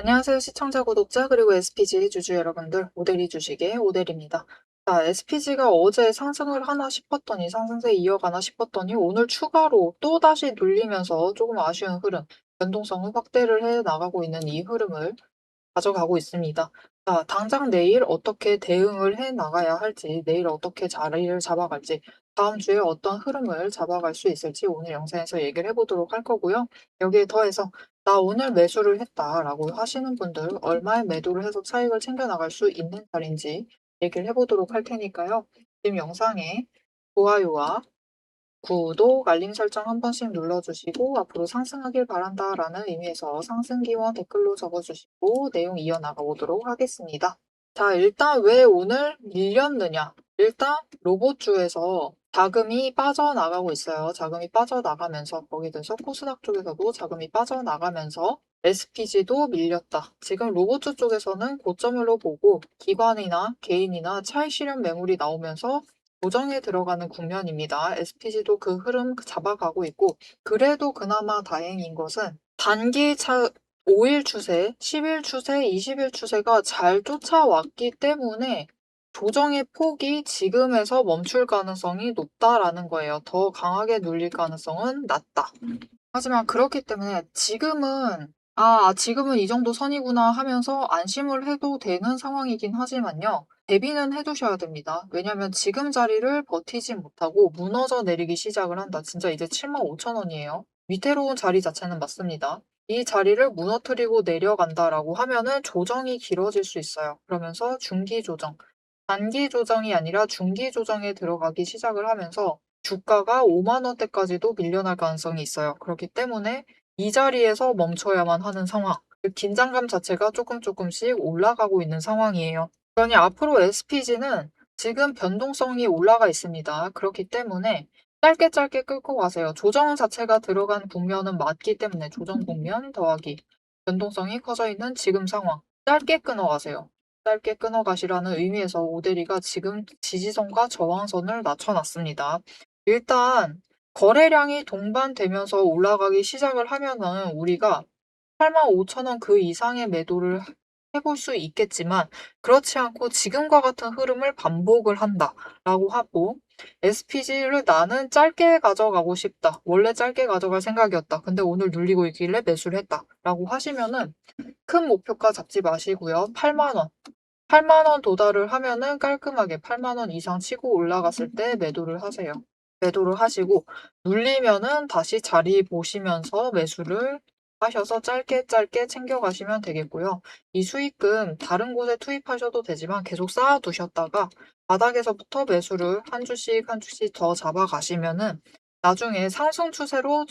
안녕하세요. 시청자, 구독자, 그리고 SPG 주주 여러분들, 오데리 주식의 오데리입니다. 자, SPG가 어제 상승을 하나 싶었더니, 상승세 이어가나 싶었더니, 오늘 추가로 또다시 눌리면서 조금 아쉬운 흐름, 변동성을 확대를 해 나가고 있는 이 흐름을 가져가고 있습니다. 자, 당장 내일 어떻게 대응을 해 나가야 할지, 내일 어떻게 자리를 잡아갈지, 다음 주에 어떤 흐름을 잡아갈 수 있을지 오늘 영상에서 얘기를 해보도록 할 거고요. 여기에 더해서 나 오늘 매수를 했다라고 하시는 분들 얼마에 매도를 해서 차익을 챙겨 나갈 수 있는 자리인지 얘기를 해보도록 할 테니까요. 지금 영상에 좋아요와 구독, 알림 설정 한 번씩 눌러주시고 앞으로 상승하길 바란다라는 의미에서 상승 기원 댓글로 적어주시고 내용 이어나가 보도록 하겠습니다. 자, 일단 왜 오늘 밀렸느냐? 일단 로봇주에서 자금이 빠져나가고 있어요. 자금이 빠져나가면서 거기에 대해서 코스닥 쪽에서도 자금이 빠져나가면서 SPG도 밀렸다. 지금 로봇주 쪽에서는 고점으로 보고 기관이나 개인이나 차익 실현 매물이 나오면서 조정에 들어가는 국면입니다. SPG도 그 흐름 잡아가고 있고 그래도 그나마 다행인 것은 단기 5일 추세, 10일 추세, 20일 추세가 잘 쫓아왔기 때문에 조정의 폭이 지금에서 멈출 가능성이 높다라는 거예요. 더 강하게 눌릴 가능성은 낮다. 하지만 그렇기 때문에 지금은 이 정도 선이구나 하면서 안심을 해도 되는 상황이긴 하지만요. 대비는 해두셔야 됩니다. 왜냐면 지금 자리를 버티지 못하고 무너져 내리기 시작을 한다. 진짜 이제 75,000원이에요. 위태로운 자리 자체는 맞습니다. 이 자리를 무너뜨리고 내려간다라고 하면은 조정이 길어질 수 있어요. 그러면서 중기 조정, 단기 조정이 아니라 중기 조정에 들어가기 시작을 하면서 주가가 5만 원대까지도 밀려날 가능성이 있어요. 그렇기 때문에 이 자리에서 멈춰야만 하는 상황. 그 긴장감 자체가 조금씩 올라가고 있는 상황이에요. 그러니 앞으로 SPG는 지금 변동성이 올라가 있습니다. 그렇기 때문에 짧게 끌고 가세요. 조정 자체가 들어간 국면은 맞기 때문에 조정 국면 더하기 변동성이 커져 있는 지금 상황. 짧게 끊어가세요. 짧게 끊어가시라는 의미에서 오데리가 지금 지지선과 저항선을 낮춰놨습니다. 일단 거래량이 동반되면서 올라가기 시작을 하면은 우리가 85,000원 그 이상의 매도를 해볼 수 있겠지만 그렇지 않고 지금과 같은 흐름을 반복을 한다라고 하고 SPG를 나는 짧게 가져가고 싶다. 원래 짧게 가져갈 생각이었다. 근데 오늘 눌리고 있길래 매수를 했다라고 하시면은 큰 목표가 잡지 마시고요. 8만 원. 8만 원 도달을 하면은 깔끔하게 8만 원 이상 치고 올라갔을 때 매도를 하세요. 매도를 하시고 눌리면은 다시 자리 보시면서 매수를 하셔서 짧게 챙겨가시면 되겠고요. 이 수익금 다른 곳에 투입하셔도 되지만 계속 쌓아두셨다가 바닥에서부터 매수를 한 주씩 더 잡아가시면은 나중에 상승 추세로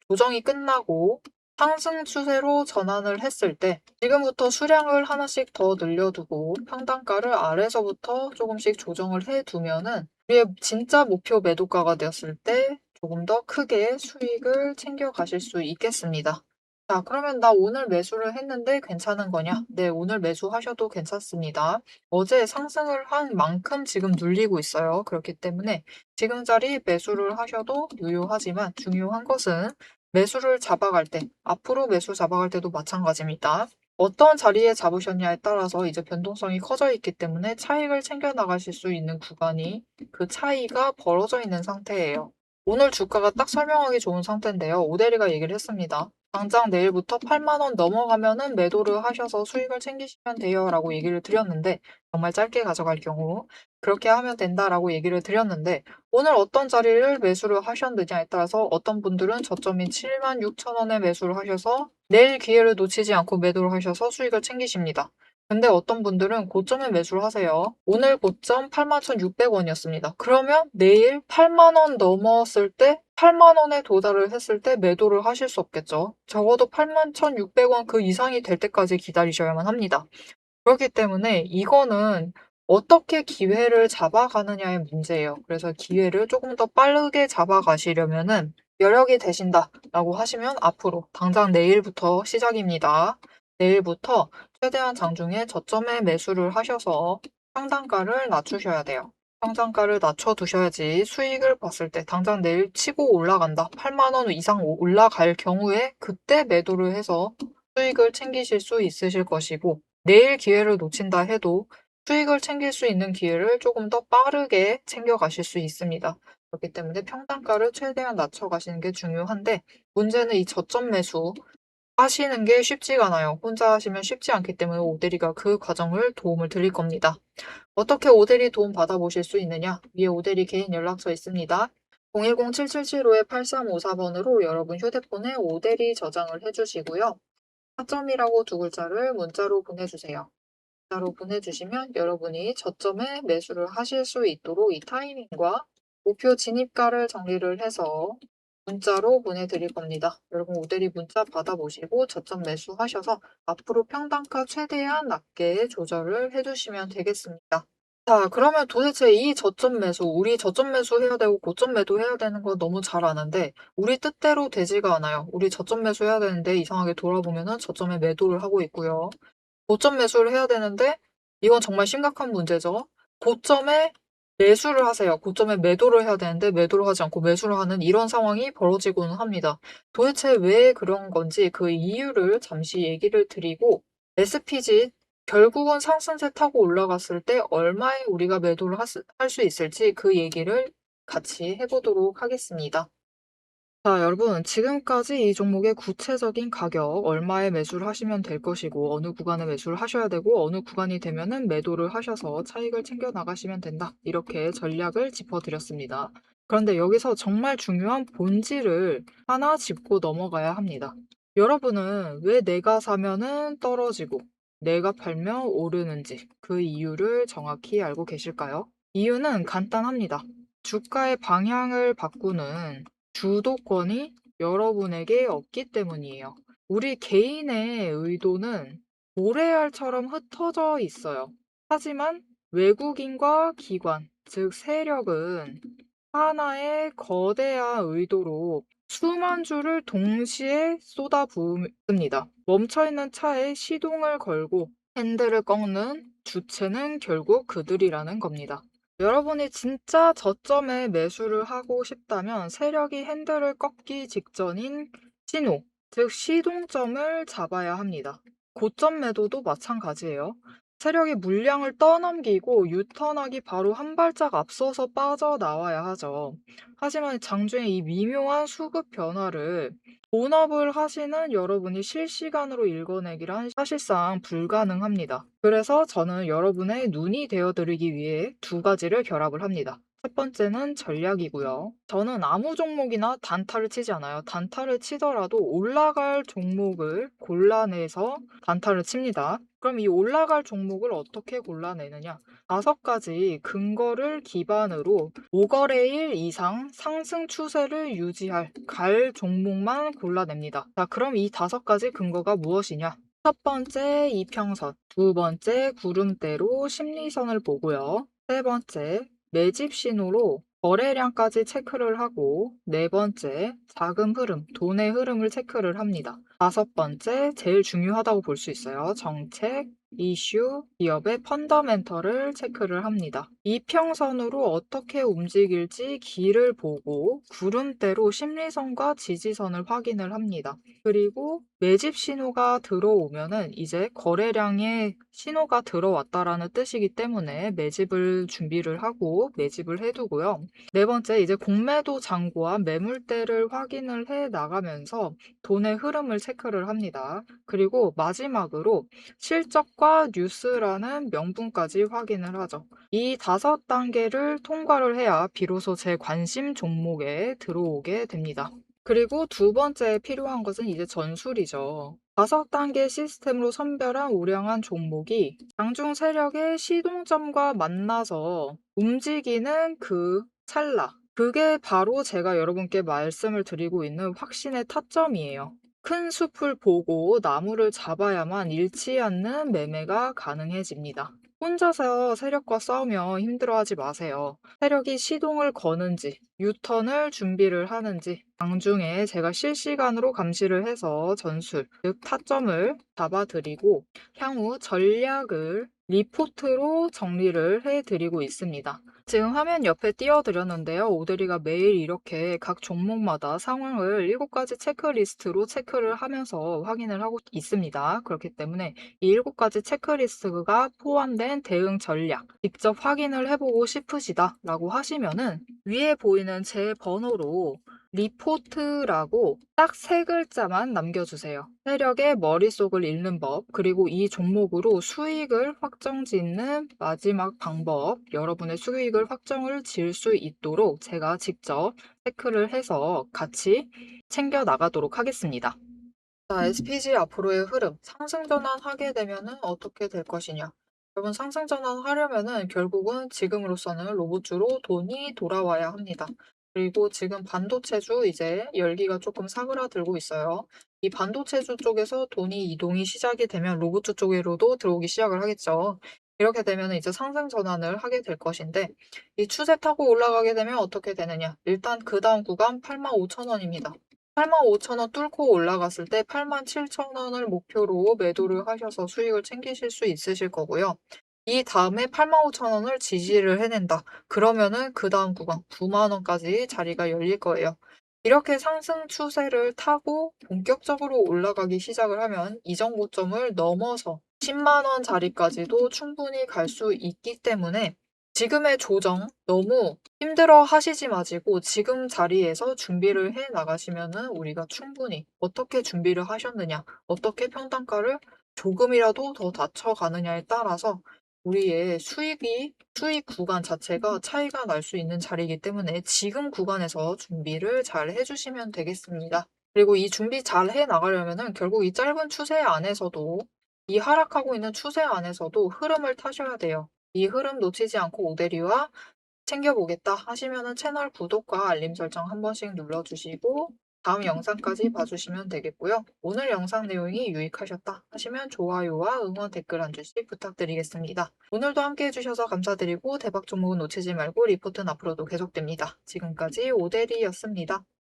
조정이 끝나고 상승 추세로 전환을 했을 때 지금부터 수량을 하나씩 더 늘려두고 평단가를 아래서부터 조금씩 조정을 해두면은 우리의 진짜 목표 매도가가 되었을 때 조금 더 크게 수익을 챙겨가실 수 있겠습니다. 자, 그러면 나 오늘 매수를 했는데 괜찮은 거냐? 네, 오늘 매수하셔도 괜찮습니다. 어제 상승을 한 만큼 지금 눌리고 있어요. 그렇기 때문에 지금 자리 매수를 하셔도 유효하지만 중요한 것은 매수를 잡아갈 때, 앞으로 매수 잡아갈 때도 마찬가지입니다. 어떤 자리에 잡으셨냐에 따라서 이제 변동성이 커져 있기 때문에 차익을 챙겨 나가실 수 있는 구간이 그 차이가 벌어져 있는 상태예요. 오늘 주가가 딱 설명하기 좋은 상태인데요. 오데리가 얘기를 했습니다. 당장 내일부터 8만 원 넘어가면은 매도를 하셔서 수익을 챙기시면 돼요 라고 얘기를 드렸는데 정말 짧게 가져갈 경우 그렇게 하면 된다라고 얘기를 드렸는데 오늘 어떤 자리를 매수를 하셨느냐에 따라서 어떤 분들은 저점인 76,000원에 매수를 하셔서 내일 기회를 놓치지 않고 매도를 하셔서 수익을 챙기십니다. 근데 어떤 분들은 고점에 매수를 하세요. 오늘 고점 81,600원이었습니다. 그러면 내일 8만 원 넘었을 때 8만 원에 도달을 했을 때 매도를 하실 수 없겠죠. 적어도 81,600원 그 이상이 될 때까지 기다리셔야만 합니다. 그렇기 때문에 이거는 어떻게 기회를 잡아가느냐의 문제예요. 그래서 기회를 조금 더 빠르게 잡아가시려면은 여력이 되신다라고 하시면 앞으로 당장 내일부터 시작입니다. 내일부터 최대한 장중에 저점에 매수를 하셔서 상단가를 낮추셔야 돼요. 상단가를 낮춰두셔야지 수익을 봤을 때 당장 내일 치고 올라간다. 8만 원 이상 올라갈 경우에 그때 매도를 해서 수익을 챙기실 수 있으실 것이고, 내일 기회를 놓친다 해도 수익을 챙길 수 있는 기회를 조금 더 빠르게 챙겨가실 수 있습니다. 그렇기 때문에 평단가를 최대한 낮춰가시는 게 중요한데, 문제는 이 저점 매수 하시는 게 쉽지가 않아요. 혼자 하시면 쉽지 않기 때문에 오대리가 그 과정을 도움을 드릴 겁니다. 어떻게 오대리 도움 받아보실 수 있느냐? 위에 오대리 개인 연락처 있습니다. 010-7775-8354번으로 여러분 휴대폰에 오대리 저장을 해주시고요. 타점이라고 두 글자를 문자로 보내주세요. 문자로 보내주시면 여러분이 저점에 매수를 하실 수 있도록 이 타이밍과 목표 진입가를 정리를 해서 문자로 보내드릴 겁니다. 여러분 오대리 문자 받아보시고 저점 매수하셔서 앞으로 평단가 최대한 낮게 조절을 해주시면 되겠습니다. 자, 그러면 도대체 이 저점 매수, 우리 저점 매수해야 되고 고점 매도해야 되는 거 너무 잘 아는데 우리 뜻대로 되지가 않아요. 우리 저점 매수해야 되는데 이상하게 돌아보면은 저점에 매도를 하고 있고요. 고점 매수를 해야 되는데 이건 정말 심각한 문제죠. 고점에 매수를 하세요. 고점에 매도를 해야 되는데 매도를 하지 않고 매수를 하는 이런 상황이 벌어지고는 합니다. 도대체 왜 그런 건지 그 이유를 잠시 얘기를 드리고 SPG 결국은 상승세 타고 올라갔을 때 얼마에 우리가 매도를 할 수 있을지 그 얘기를 같이 해보도록 하겠습니다. 자, 여러분, 지금까지 이 종목의 구체적인 가격, 얼마에 매수를 하시면 될 것이고, 어느 구간에 매수를 하셔야 되고, 어느 구간이 되면은 매도를 하셔서 차익을 챙겨 나가시면 된다. 이렇게 전략을 짚어드렸습니다. 그런데 여기서 정말 중요한 본질을 하나 짚고 넘어가야 합니다. 여러분은 왜 내가 사면은 떨어지고, 내가 팔면 오르는지 그 이유를 정확히 알고 계실까요? 이유는 간단합니다. 주가의 방향을 바꾸는 주도권이 여러분에게 없기 때문이에요. 우리 개인의 의도는 모래알처럼 흩어져 있어요. 하지만 외국인과 기관, 즉 세력은 하나의 거대한 의도로 수만 줄을 동시에 쏟아부습니다. 멈춰있는 차에 시동을 걸고 핸들을 꺾는 주체는 결국 그들이라는 겁니다. 여러분이 진짜 저점에 매수를 하고 싶다면 세력이 핸들을 꺾기 직전인 신호, 즉 시동점을 잡아야 합니다. 고점 매도도 마찬가지예요. 세력이 물량을 떠넘기고 유턴하기 바로 한 발짝 앞서서 빠져나와야 하죠. 하지만 장중에 이 미묘한 수급 변화를 본업을 하시는 여러분이 실시간으로 읽어내기란 사실상 불가능합니다. 그래서 저는 여러분의 눈이 되어드리기 위해 두 가지를 결합을 합니다. 첫 번째는 전략이고요. 저는 아무 종목이나 단타를 치지 않아요. 단타를 치더라도 올라갈 종목을 골라내서 단타를 칩니다. 그럼 이 올라갈 종목을 어떻게 골라내느냐? 5가지 근거를 기반으로 5거래일 이상 상승 추세를 유지할 갈 종목만 골라냅니다. 자, 그럼 이 5가지 근거가 무엇이냐? 첫 번째 이평선, 두 번째 구름대로 심리선을 보고요. 세 번째 매집 신호로 거래량까지 체크를 하고 네 번째 자금 흐름, 돈의 흐름을 체크를 합니다. 다섯 번째 제일 중요하다고 볼 수 있어요. 정책, 이슈, 기업의 펀더멘털을 체크를 합니다. 이평선으로 어떻게 움직일지 길을 보고 구름대로 심리선과 지지선을 확인을 합니다. 그리고 매집 신호가 들어오면은 이제 거래량의 신호가 들어왔다라는 뜻이기 때문에 매집을 준비를 하고 매집을 해두고요. 네 번째, 이제 공매도 잔고와 매물대를 확인을 해 나가면서 돈의 흐름을 체크를 합니다. 그리고 마지막으로 실적과 뉴스라는 명분까지 확인을 하죠. 이 5단계를 통과를 해야 비로소 제 관심 종목에 들어오게 됩니다. 그리고 두 번째 필요한 것은 이제 전술이죠. 5단계 시스템으로 선별한 우량한 종목이 장중 세력의 시동점과 만나서 움직이는 그 찰나. 그게 바로 제가 여러분께 말씀을 드리고 있는 확신의 타점이에요. 큰 숲을 보고 나무를 잡아야만 잃지 않는 매매가 가능해집니다. 혼자서 세력과 싸우며 힘들어하지 마세요. 세력이 시동을 거는지, 유턴을 준비를 하는지, 장중에 제가 실시간으로 감시를 해서 전술, 즉 타점을 잡아드리고 향후 전략을 리포트로 정리를 해드리고 있습니다. 지금 화면 옆에 띄워드렸는데요. 오대리가 매일 이렇게 각 종목마다 상황을 7가지 체크리스트로 체크를 하면서 확인을 하고 있습니다. 그렇기 때문에 이 7가지 체크리스트가 포함된 대응 전략 직접 확인을 해보고 싶으시다라고 하시면은 위에 보이는 제 번호로 리포트라고 딱 3글자만 남겨주세요. 세력의 머릿속을 읽는 법, 그리고 이 종목으로 수익을 확정짓는 마지막 방법, 여러분의 수익을 확정을 지을 수 있도록 제가 직접 체크를 해서 같이 챙겨 나가도록 하겠습니다. 자, SPG 앞으로의 흐름, 상승 전환하게 되면은 어떻게 될 것이냐? 여러분, 상승 전환하려면은 결국은 지금으로서는 로봇주로 돈이 돌아와야 합니다. 그리고 지금 반도체주 이제 열기가 조금 사그라들고 있어요. 이 반도체주 쪽에서 돈이 이동이 시작이 되면 로봇주 쪽으로도 들어오기 시작을 하겠죠. 이렇게 되면 이제 상승 전환을 하게 될 것인데, 이 추세 타고 올라가게 되면 어떻게 되느냐? 일단 그 다음 구간 85,000원입니다. 85,000원 뚫고 올라갔을 때 87,000원을 목표로 매도를 하셔서 수익을 챙기실 수 있으실 거고요. 이 다음에 85,000원을 지지를 해낸다. 그러면은 그 다음 구간 9만원까지 자리가 열릴 거예요. 이렇게 상승 추세를 타고 본격적으로 올라가기 시작을 하면 이전 고점을 넘어서 10만원 자리까지도 충분히 갈 수 있기 때문에 지금의 조정 너무 힘들어 하시지 마시고 지금 자리에서 준비를 해 나가시면은 우리가 충분히 어떻게 준비를 하셨느냐, 어떻게 평단가를 조금이라도 더 낮춰가느냐에 따라서 우리의 수익 구간 자체가 차이가 날 수 있는 자리이기 때문에 지금 구간에서 준비를 잘 해주시면 되겠습니다. 그리고 이 준비 잘 해 나가려면은 결국 이 짧은 추세 안에서도 이 하락하고 있는 추세 안에서도 흐름을 타셔야 돼요. 이 흐름 놓치지 않고 오대리와 챙겨보겠다 하시면은 채널 구독과 알림 설정 한 번씩 눌러주시고 다음 영상까지 봐주시면 되겠고요. 오늘 영상 내용이 유익하셨다 하시면 좋아요와 응원 댓글 한 줄씩 부탁드리겠습니다. 오늘도 함께 해주셔서 감사드리고 대박 종목은 놓치지 말고 리포트는 앞으로도 계속됩니다. 지금까지 오대리였습니다.